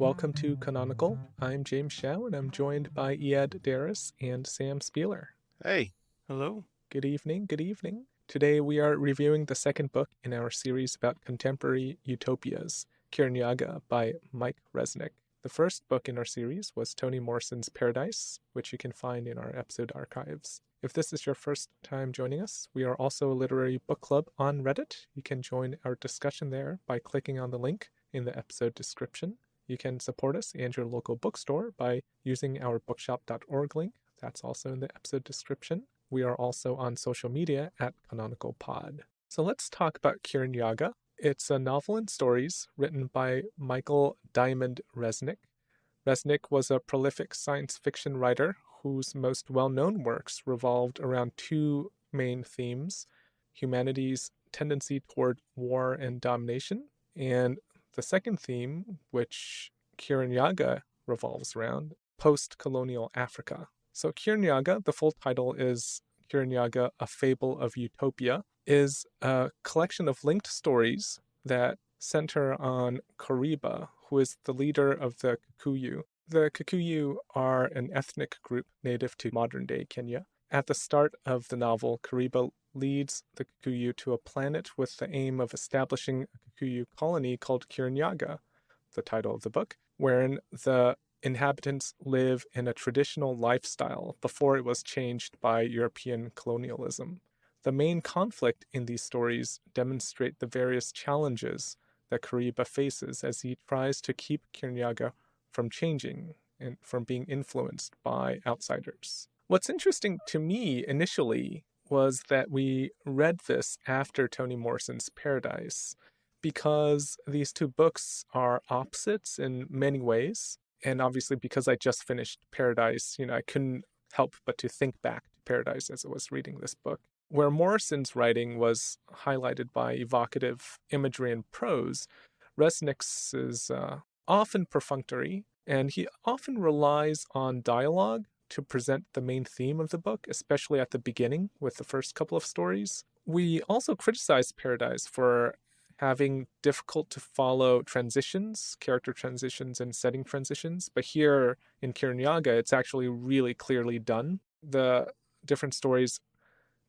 welcome to Canonical. I'm James Shao, and I'm joined by Iad Darris and Sam Spieler. Hey. Hello. Good evening, good evening. Today we are reviewing the second book in our series about contemporary utopias, Kirinyaga by Mike Resnick. The first book in our series was Toni Morrison's Paradise, which you can find in our episode archives. If this is your first time joining us, we are also a literary book club on Reddit. You can join our discussion there by clicking on the link in the episode description. You can support us and your local bookstore by using our bookshop.org link. That's also in the episode description. We are also on social media at Canonical Pod. So let's talk about Kirinyaga. It's a novel and stories written by Michael Diamond Resnick. Resnick was a prolific science fiction writer whose most well-known works revolved around two main themes: humanity's tendency toward war and domination, and the second theme, which Kirinyaga revolves around, post-colonial Africa. So Kirinyaga, the full title is Kirinyaga, A Fable of Utopia, is a collection of linked stories that center on Kariba, who is the leader of the Kikuyu. The Kikuyu are an ethnic group native to modern-day Kenya. At the start of the novel, Kariba leads the Kikuyu to a planet with the aim of establishing a Kikuyu colony called Kirinyaga, the title of the book, wherein the inhabitants live in a traditional lifestyle before it was changed by European colonialism. The main conflict in these stories demonstrate the various challenges that Kariba faces as he tries to keep Kirinyaga from changing and from being influenced by outsiders. What's interesting to me initially was that we read this after Toni Morrison's Paradise, because these two books are opposites in many ways. And obviously, because I just finished Paradise, I couldn't help but to think back to Paradise as I was reading this book. Where Morrison's writing was highlighted by evocative imagery and prose, Resnick's is often perfunctory, and he often relies on dialogue to present the main theme of the book, especially at the beginning with the first couple of stories. We also criticized Paradise for having difficult to follow transitions, character transitions and setting transitions. But here in Kirinyaga, it's actually really clearly done. The different stories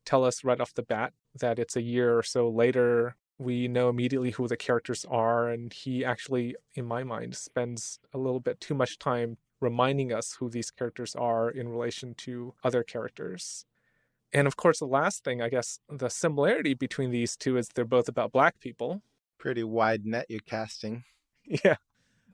tell us right off the bat that it's a year or so later. We know immediately who the characters are, and he actually, in my mind, spends a little bit too much time reminding us who these characters are in relation to other characters. And of course, the last thing, I guess, the similarity between these two is they're both about Black people. Pretty wide net you're casting. Yeah.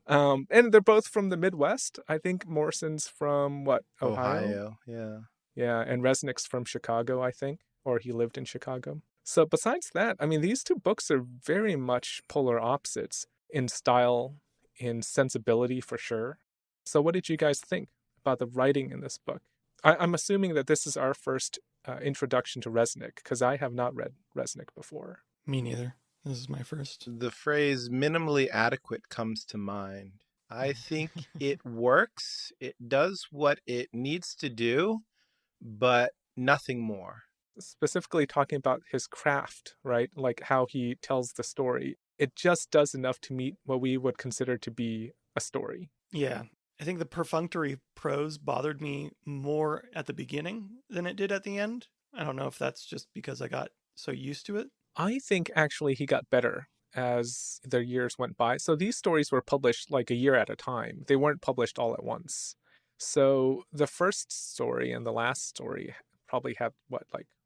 And they're both from the Midwest. I think Morrison's from, Ohio? Yeah. Yeah, and Resnick's from Chicago, I think, or he lived in Chicago. So besides that, these two books are very much polar opposites in style, in sensibility for sure. So what did you guys think about the writing in this book? I'm assuming that this is our first introduction to Resnick, because I have not read Resnick before. Me neither. This is my first. The phrase minimally adequate comes to mind. I think it works. It does what it needs to do, but nothing more. Specifically talking about his craft, right? Like how he tells the story. It just does enough to meet what we would consider to be a story. Yeah. I think the perfunctory prose bothered me more at the beginning than it did at the end. I don't know if that's just because I got so used to it. I think actually he got better as the years went by. So these stories were published like a year at a time. They weren't published all at once. So the first story and the last story probably had,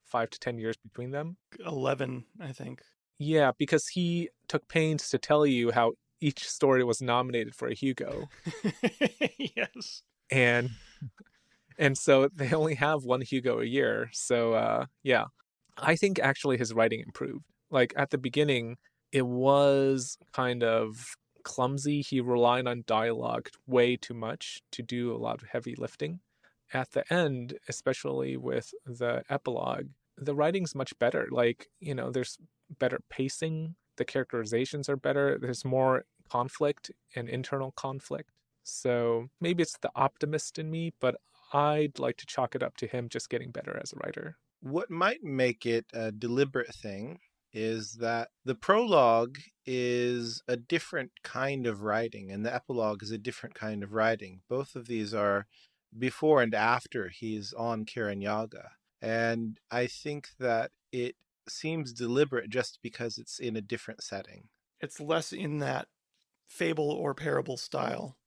5 to 10 years between them? 11, I think. Yeah, because he took pains to tell you how each story was nominated for a Hugo. Yes. And so they only have one Hugo a year. So, yeah. I think actually his writing improved. Like at the beginning, it was kind of clumsy. He relied on dialogue way too much to do a lot of heavy lifting. At the end, especially with the epilogue, the writing's much better. There's better pacing. The characterizations are better. There's more conflict and internal conflict. So maybe it's the optimist in me, but I'd like to chalk it up to him just getting better as a writer. What might make it a deliberate thing is that the prologue is a different kind of writing and the epilogue is a different kind of writing. Both of these are before and after he's on Kirinyaga. And I think that it seems deliberate just because it's in a different setting. It's less in that fable or parable style.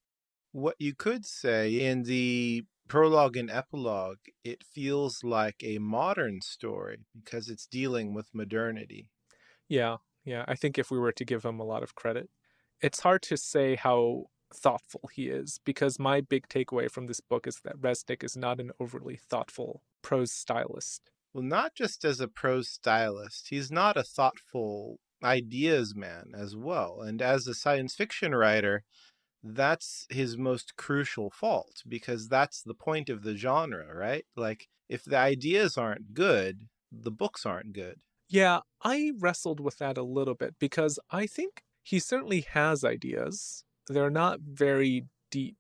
What you could say in the prologue and epilogue, it feels like a modern story because it's dealing with modernity. Yeah, I think if we were to give him a lot of credit, it's hard to say how thoughtful he is, because my big takeaway from this book is that Resnick is not an overly thoughtful prose stylist. Well, not just as a prose stylist, he's not a thoughtful ideas man as well. And as a science fiction writer, that's his most crucial fault, because that's the point of the genre, right? Like, if the ideas aren't good, the books aren't good. Yeah, I wrestled with that a little bit because I think he certainly has ideas. They're not very deep.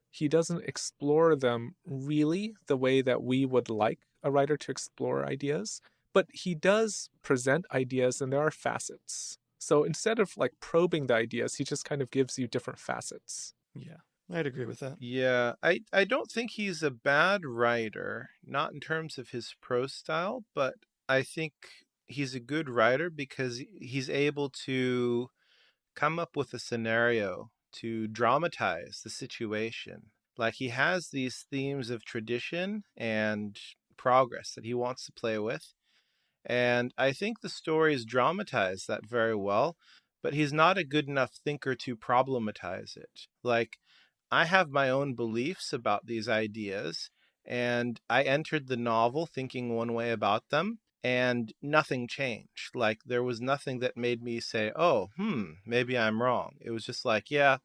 He doesn't explore them really the way that we would like a writer to explore ideas, but he does present ideas and there are facets. So instead of like probing the ideas, he just kind of gives you different facets. Yeah, I'd agree with that. Yeah, I don't think he's a bad writer, not in terms of his prose style, but I think he's a good writer because he's able to come up with a scenario to dramatize the situation. Like, he has these themes of tradition and progress that he wants to play with. And I think the stories dramatize that very well, but he's not a good enough thinker to problematize it. Like, I have my own beliefs about these ideas, and I entered the novel thinking one way about them, and nothing changed. Like, there was nothing that made me say, oh, maybe I'm wrong. It was just like, yeah,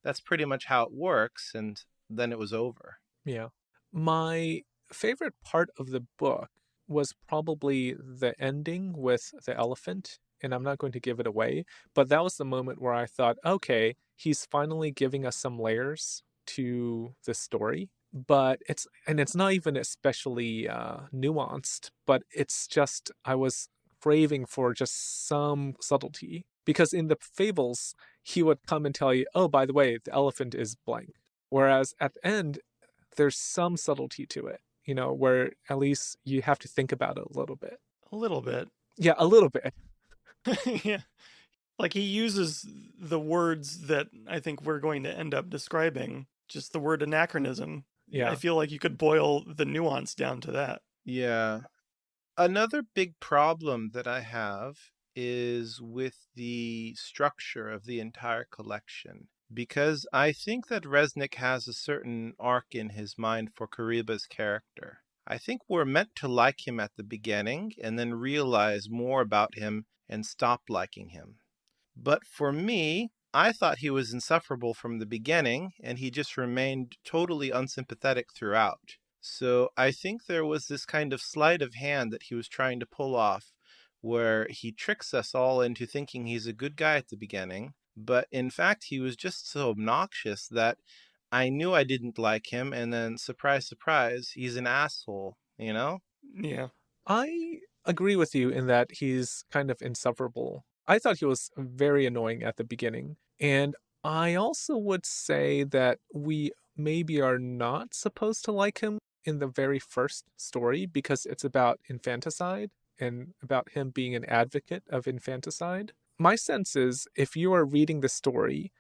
that's pretty much how it works, and then it was over. Yeah. My favorite part of the book was probably the ending with the elephant, and I'm not going to give it away, but that was the moment where I thought, okay, he's finally giving us some layers to the story. But it's not even especially nuanced, but it's just, I was craving for just some subtlety, because in the fables he would come and tell you, oh, by the way, the elephant is blank, whereas at the end there's some subtlety to it, where at least you have to think about it a little bit. A little bit. Yeah, a little bit. Yeah. Like, he uses the words that I think we're going to end up describing, just the word anachronism. Yeah. I feel like you could boil the nuance down to that. Yeah. Another big problem that I have is with the structure of the entire collection, because I think that Resnick has a certain arc in his mind for Kariba's character. I think we're meant to like him at the beginning and then realize more about him and stop liking him. But for me, I thought he was insufferable from the beginning, and he just remained totally unsympathetic throughout. So I think there was this kind of sleight of hand that he was trying to pull off, where he tricks us all into thinking he's a good guy at the beginning, but in fact he was just so obnoxious that I knew I didn't like him, and then surprise, surprise, he's an asshole, you know? Yeah. I agree with you in that he's kind of insufferable. I thought he was very annoying at the beginning. And I also would say that we maybe are not supposed to like him in the very first story, because it's about infanticide and about him being an advocate of infanticide. My sense is, if you are reading the story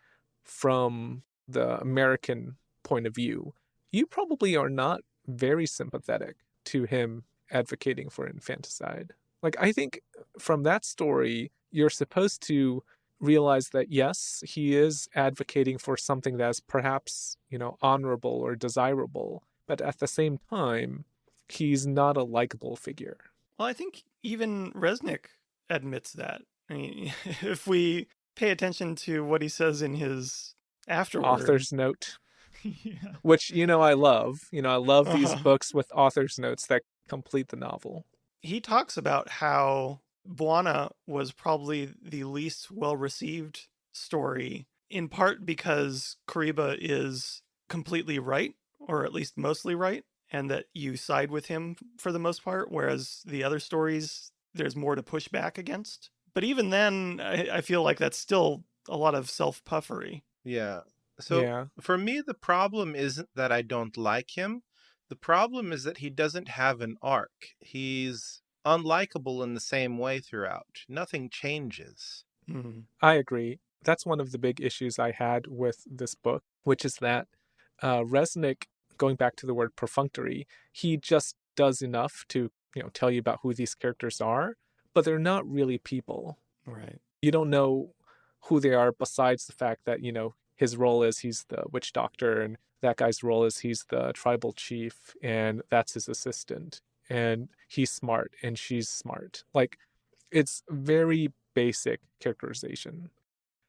from the American point of view, you probably are not very sympathetic to him advocating for infanticide. Like, I think from that story, you're supposed to realize that, yes, he is advocating for something that's perhaps, honorable or desirable, but at the same time, he's not a likable figure. Well, I think even Resnick admits that. I mean, if we pay attention to what he says in his afterword. Author's note. Yeah. Which, I love. I love these books with author's notes that complete the novel. He talks about how Bwana was probably the least well-received story, in part because Kariba is completely right, or at least mostly right, and that you side with him for the most part, whereas the other stories, there's more to push back against. But even then, I feel like that's still a lot of self-puffery. Yeah. So Yeah. for me, the problem isn't that I don't like him. The problem is that he doesn't have an arc. He's unlikable in the same way throughout. Nothing changes. Mm. I agree. That's one of the big issues I had with this book, which is that Resnick, going back to the word perfunctory, he just does enough to, tell you about who these characters are, but they're not really people. Right. You don't know who they are besides the fact that, his role is he's the witch doctor, and that guy's role is he's the tribal chief, and that's his assistant. And he's smart and she's smart. Like, it's very basic characterization.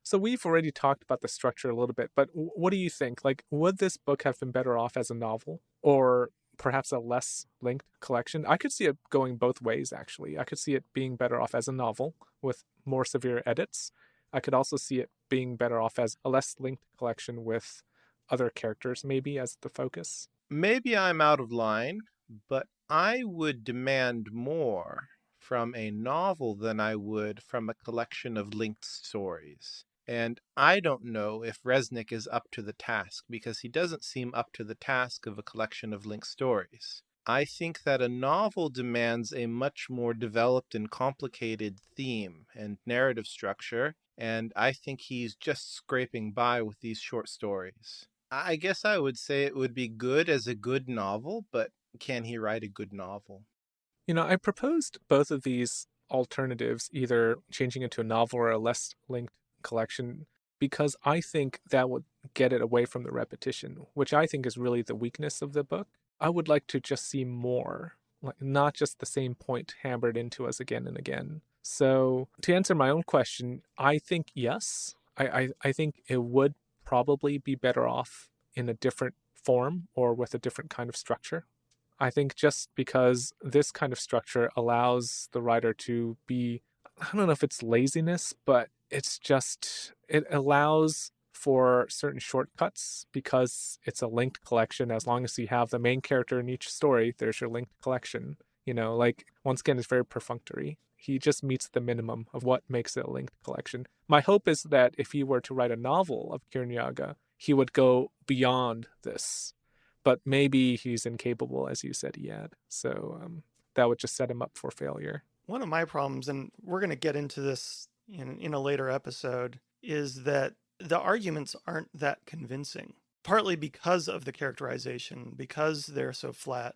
So we've already talked about the structure a little bit, but what do you think? Like, would this book have been better off as a novel, or perhaps a less linked collection? I could see it going both ways, actually. I could see it being better off as a novel with more severe edits. I could also see it being better off as a less linked collection with other characters maybe as the focus. Maybe I'm out of line, but I would demand more from a novel than I would from a collection of linked stories. And I don't know if Resnick is up to the task, because he doesn't seem up to the task of a collection of linked stories. I think that a novel demands a much more developed and complicated theme and narrative structure, and I think he's just scraping by with these short stories. I guess I would say it would be good as a good novel, but can he write a good novel? I proposed both of these alternatives, either changing it to a novel or a less linked collection, because I think that would get it away from the repetition, which I think is really the weakness of the book. I would like to just see more, like not just the same point hammered into us again and again. So to answer my own question, I think yes. I think it would probably be better off in a different form or with a different kind of structure. I think just because this kind of structure allows the writer to be, I don't know if it's laziness, but it allows for certain shortcuts because it's a linked collection. As long as you have the main character in each story, there's your linked collection. Like, once again, it's very perfunctory. He just meets the minimum of what makes it a linked collection. My hope is that if he were to write a novel of Kirinyaga, he would go beyond this. But maybe he's incapable, as you said he had. So that would just set him up for failure. One of my problems, and we're going to get into this in a later episode, is that the arguments aren't that convincing. Partly because of the characterization, because they're so flat.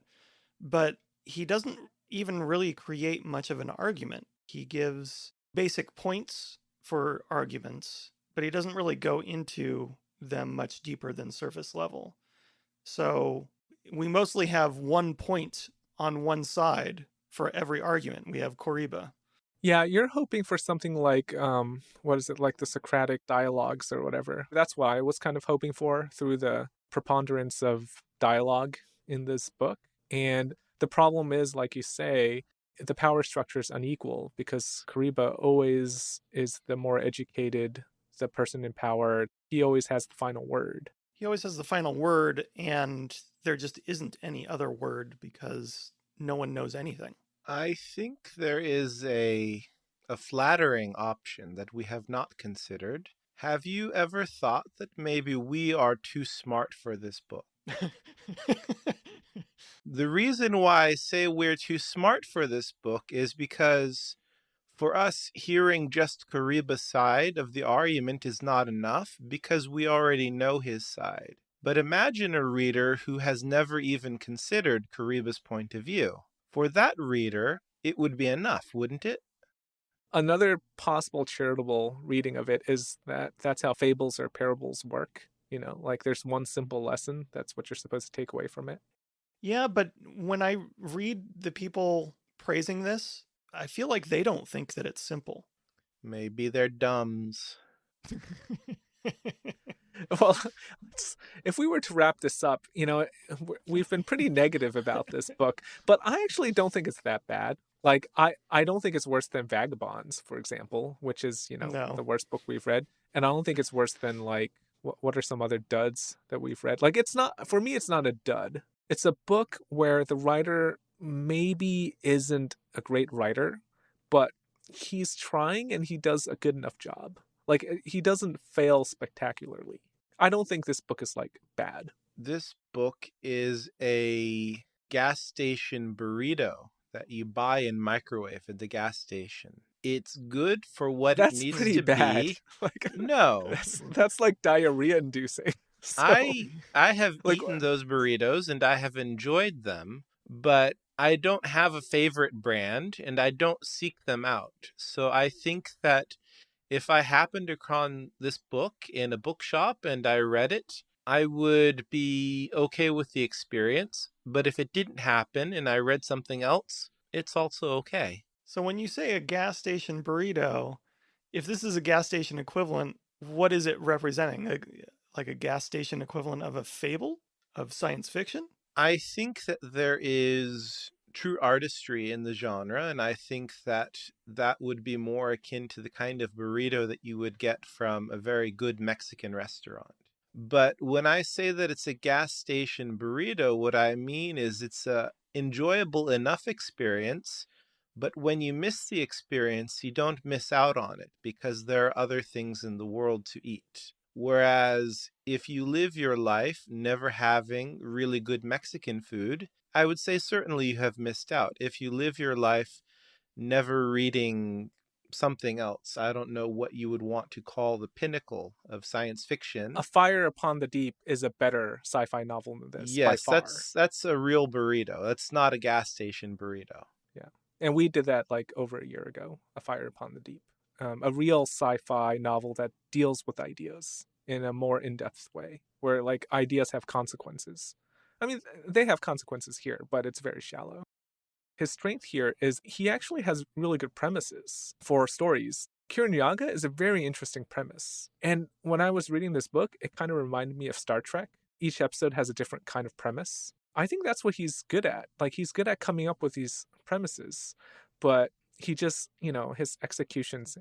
But he doesn't even really create much of an argument. He gives basic points for arguments, but he doesn't really go into them much deeper than surface level. So we mostly have one point on one side for every argument. We have Koriba. Yeah, you're hoping for something like, what is it, like the Socratic dialogues or whatever. That's what I was kind of hoping for through the preponderance of dialogue in this book. And the problem is, like you say, the power structure is unequal because Koriba always is the more educated, the person in power. He always has the final word. He always has the final word, and there just isn't any other word because no one knows anything. I think there is a flattering option that we have not considered. Have you ever thought that maybe we are too smart for this book? The reason why I say we're too smart for this book is because for us, hearing just Kariba's side of the argument is not enough because we already know his side. But imagine a reader who has never even considered Kariba's point of view. For that reader, it would be enough, wouldn't it? Another possible charitable reading of it is that that's how fables or parables work. Like there's one simple lesson. That's what you're supposed to take away from it. Yeah, but when I read the people praising this, I feel like they don't think that it's simple. Maybe they're dumbs. Well, if we were to wrap this up, we've been pretty negative about this book, but I actually don't think it's that bad. Like, I don't think it's worse than Vagabonds, for example, which is, No. the worst book we've read. And I don't think it's worse than, like, what are some other duds that we've read? Like, for me, it's not a dud. It's a book where the writer maybe isn't a great writer, but he's trying and he does a good enough job. Like, he doesn't fail spectacularly. I don't think this book is, like, bad. This book is a gas station burrito that you buy and microwave at the gas station. It's good for what That's it needs pretty to bad. be. Like, No. that's like diarrhea inducing. So, I have like, eaten those burritos and I have enjoyed them, but I don't have a favorite brand and I don't seek them out. So I think that if I happened across this book in a bookshop and I read it, I would be okay with the experience. But if it didn't happen and I read something else, it's also okay. So when you say a gas station burrito, if this is a gas station equivalent, what is it representing? Like a gas station equivalent of a fable of science fiction? I think that there is true artistry in the genre, and I think that that would be more akin to the kind of burrito that you would get from a very good Mexican restaurant. But when I say that it's a gas station burrito, what I mean is it's a enjoyable enough experience, but when you miss the experience, you don't miss out on it because there are other things in the world to eat. Whereas if you live your life never having really good Mexican food, I would say certainly you have missed out. If you live your life never reading something else, I don't know what you would want to call the pinnacle of science fiction. A Fire Upon the Deep is a better sci-fi novel than this, by Yes, far. that's a real burrito. That's not a gas station burrito. Yeah. And we did that like over a year ago, A Fire Upon the Deep. A real sci-fi novel that deals with ideas in a more in-depth way, where like ideas have consequences. I mean, they have consequences here, but it's very shallow. His strength here is he actually has really good premises for stories. Kirinyaga is a very interesting premise. And when I was reading this book, it kind of reminded me of Star Trek. Each episode has a different kind of premise. I think that's what he's good at. Like, he's good at coming up with these premises, but he just, his execution's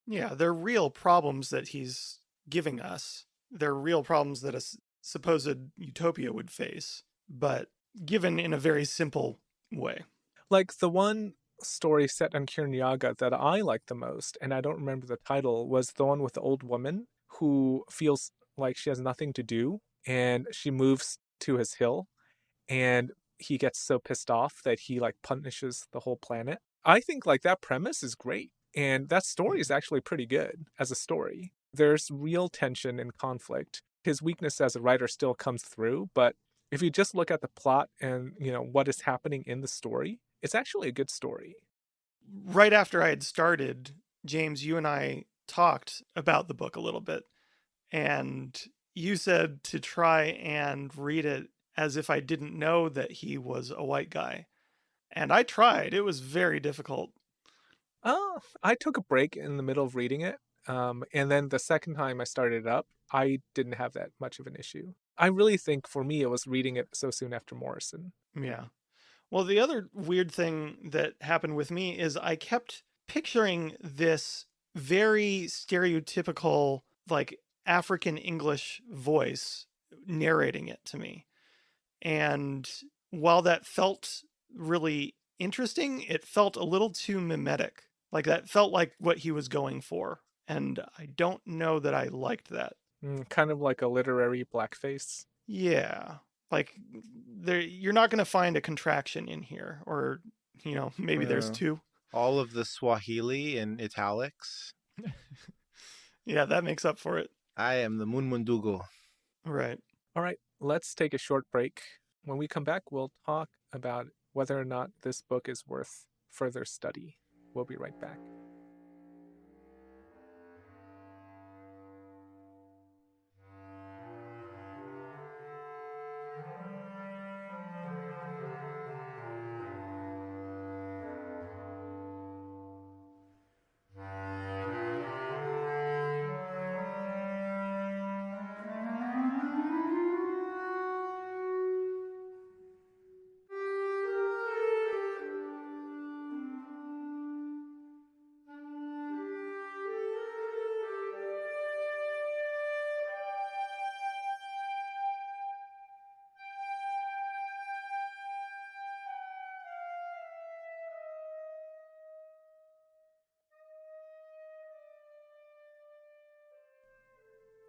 Yeah, they're real problems that he's giving us. They're real problems that a supposed utopia would face, but given in a very simple way. Like, the one story set on Kirinyaga that I liked the most, and I don't remember the title, was the one with the old woman who feels like she has nothing to do, and she moves to his hill, and he gets so pissed off that he like punishes the whole planet. I think like that premise is great, and that story is actually pretty good as a story. There's real tension and conflict. His weakness as a writer still comes through, but if you just look at the plot and what is happening in the story, it's actually a good story. Right after I had started, James, you and I talked about the book a little bit, and you said to try and read it as if I didn't know that he was a white guy. And I tried. It was very difficult. I took a break in the middle of reading it, and then the second time I started it up, I didn't have that much of an issue. I really think for me it was reading it so soon after Morrison. Yeah. Well, the other weird thing that happened with me is I kept picturing this very stereotypical, like, African English voice narrating it to me. And while that felt really interesting, it felt a little too mimetic. Like, that felt like what he was going for. And I don't know that I liked that. Kind of like a literary blackface. Yeah. Like, you're not going to find a contraction in here, or maybe there's two. All of the Swahili in italics. Yeah, that makes up for it. I am the Munmundugo. Right. All right, let's take a short break. When we come back, we'll talk about whether or not this book is worth further study. We'll be right back.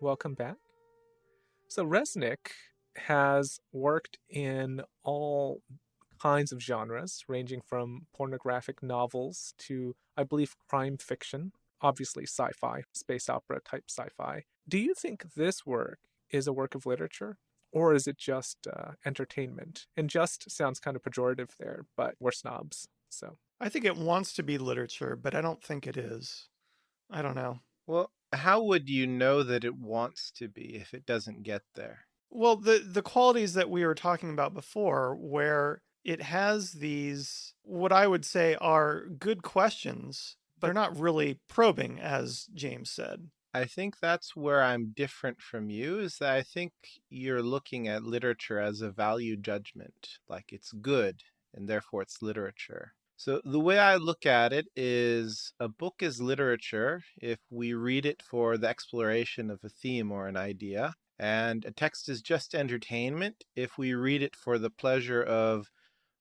welcome back. So Resnick has worked in all kinds of genres, ranging from pornographic novels to, I believe, crime fiction, obviously sci-fi, space opera type sci-fi. Do you think this work is a work of literature? Or is it just entertainment? And just sounds kind of pejorative there, but we're snobs, so. I think it wants to be literature, but I don't think it is. I don't know. Well, how would you know that it wants to be if it doesn't get there? Well, the qualities that we were talking about before, where it has these, what I would say are good questions, but they're not really probing, as James said. I think that's where I'm different from you, is that I think you're looking at literature as a value judgment, like it's good, and therefore it's literature. So the way I look at it is a book is literature if we read it for the exploration of a theme or an idea, and a text is just entertainment if we read it for the pleasure of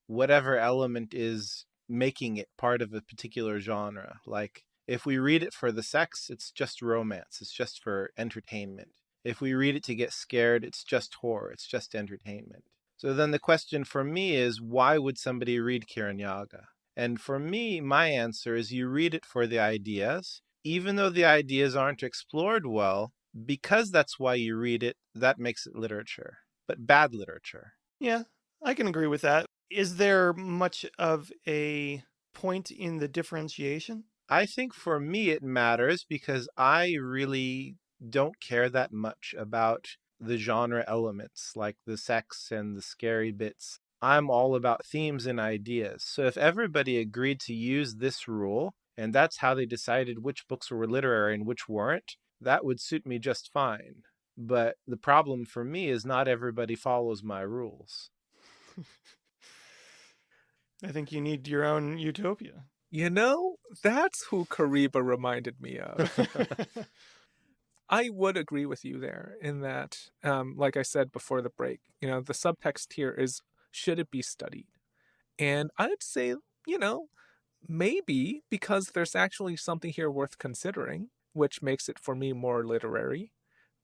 whatever element is making it part of a particular genre. Like, if we read it for the sex, it's just romance. It's just for entertainment. If we read it to get scared, it's just horror. It's just entertainment. So then the question for me is, why would somebody read Kirinyaga? And for me, my answer is you read it for the ideas, even though the ideas aren't explored well, because that's why you read it, that makes it literature, but bad literature. Yeah, I can agree with that. Is there much of a point in the differentiation? I think for me it matters because I really don't care that much about the genre elements, like the sex and the scary bits. I'm all about themes and ideas. So if everybody agreed to use this rule, and that's how they decided which books were literary and which weren't, that would suit me just fine. But the problem for me is not everybody follows my rules. I think you need your own utopia. You know, that's who Kariba reminded me of. I would agree with you there in that, like I said before the break, the subtext here is, should it be studied? And I'd say, maybe because there's actually something here worth considering, which makes it for me more literary.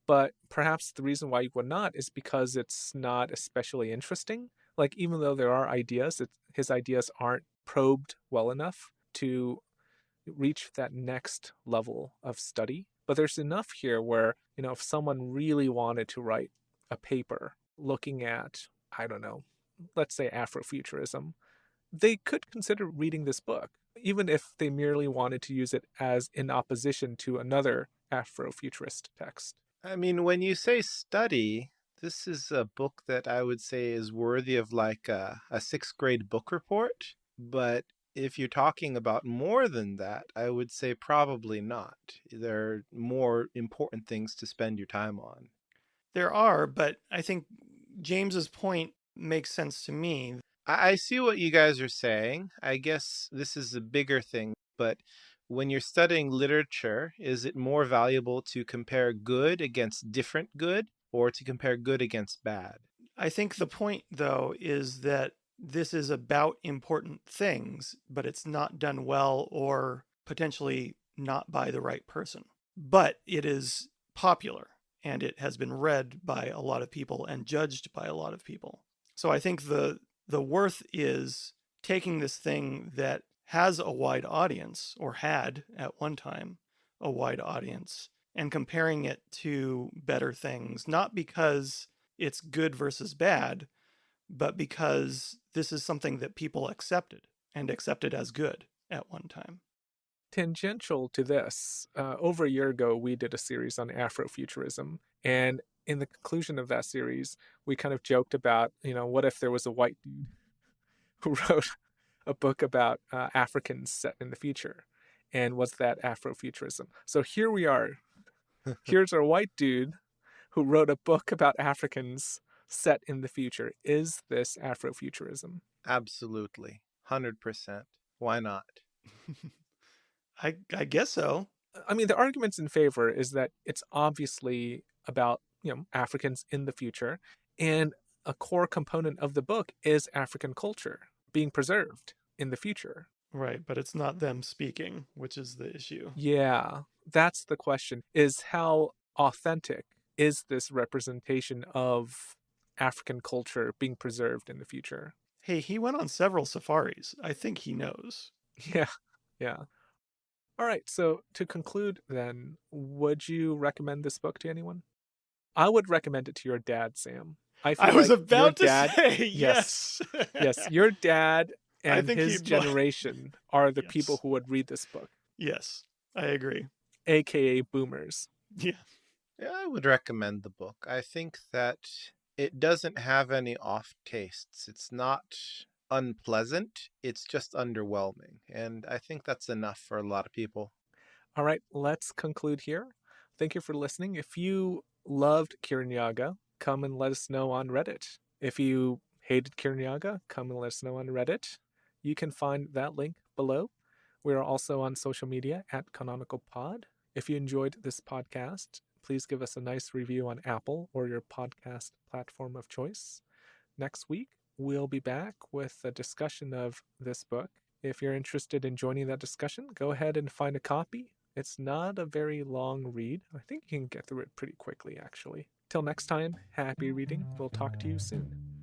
But perhaps the reason why you would not is because it's not especially interesting. Like, even though there are ideas, his ideas aren't probed well enough to reach that next level of study. But there's enough here where, if someone really wanted to write a paper looking at, I don't know, let's say Afrofuturism, they could consider reading this book, even if they merely wanted to use it as in opposition to another Afrofuturist text. I mean, when you say study, this is a book that I would say is worthy of like a sixth grade book report. But if you're talking about more than that, I would say probably not. There are more important things to spend your time on. There are, but I think James's point makes sense to me. I see what you guys are saying. I guess this is a bigger thing, but when you're studying literature, is it more valuable to compare good against different good or to compare good against bad? I think the point, though, is that this is about important things, but it's not done well or potentially not by the right person. But it is popular and it has been read by a lot of people and judged by a lot of people. So I think the worth is taking this thing that has a wide audience, or had at one time a wide audience, and comparing it to better things, not because it's good versus bad, but because this is something that people accepted and accepted as good at one time. Tangential to this, over a year ago, we did a series on Afrofuturism, and in the conclusion of that series, we kind of joked about, what if there was a white dude who wrote a book about Africans set in the future, and was that Afrofuturism? So here we are. Here's our white dude who wrote a book about Africans set in the future. Is this Afrofuturism? Absolutely. 100%. Why not? I guess so. I mean, the arguments in favor is that it's obviously about, Africans in the future, and a core component of the book is African culture being preserved in the future. Right, but it's not them speaking, which is the issue. Yeah, that's the question, is how authentic is this representation of African culture being preserved in the future? Hey, he went on several safaris. I think he knows. Yeah, yeah. All right, so to conclude then, would you recommend this book to anyone? I would recommend it to your dad, Sam. I feel I was like your about to dad, say yes, yes. yes, your dad I and think his he'd like- generation are the people Yes. who would read this book, Yes, I agree. aka boomers. Yeah. Yeah, I would recommend the book. I think that it doesn't have any off tastes. It's not unpleasant, it's just underwhelming. And I think that's enough for a lot of people. All right, let's conclude here. Thank you for listening. If you loved Kirinyaga, come and let us know on Reddit. If you hated Kirinyaga, come and let us know on Reddit. You can find that link below. We are also on social media at Canonical Pod. If you enjoyed this podcast, please give us a nice review on Apple or your podcast platform of choice. Next week, we'll be back with a discussion of this book. If you're interested in joining that discussion, go ahead and find a copy. It's not a very long read. I think you can get through it pretty quickly, actually. Till next time, happy reading. We'll talk to you soon.